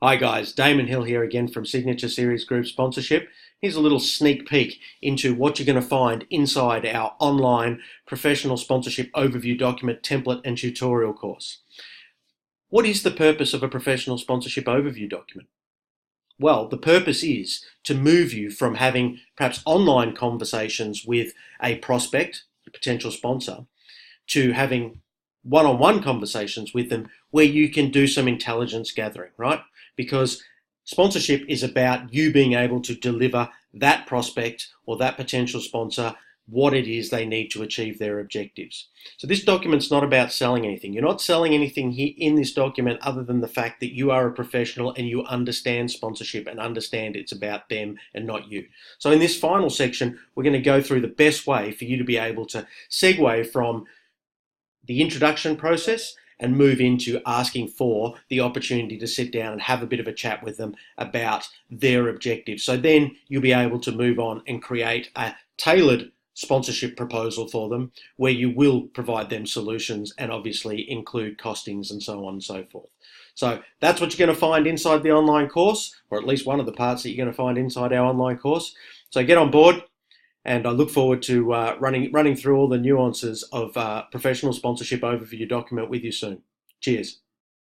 Hi guys, Damon Hill here again from Signature Series Group Sponsorship. Here's a little sneak peek into what you're going to find inside our online professional sponsorship overview document, template and tutorial course. What is the purpose of a professional sponsorship overview document? Well, the purpose is to move you from having perhaps online conversations with a prospect, a potential sponsor, to having one-on-one conversations with them where you can do some intelligence gathering, right? Because sponsorship is about you being able to deliver that prospect or that potential sponsor what it is they need to achieve their objectives. So this document's not about selling anything. You're not selling anything here in this document other than the fact that you are a professional and you understand sponsorship and understand it's about them and not you. So in this final section, we're going to go through the best way for you to be able to segue from the introduction process and move into asking for the opportunity to sit down and have a bit of a chat with them about their objectives. So then you'll be able to move on and create a tailored sponsorship proposal for them where you will provide them solutions and obviously include costings and so on and so forth. So that's what you're going to find inside the online course, or at least one of the parts that you're going to find inside our online course. So get on board. And I look forward to running through all the nuances of professional sponsorship overview document with you soon. Cheers.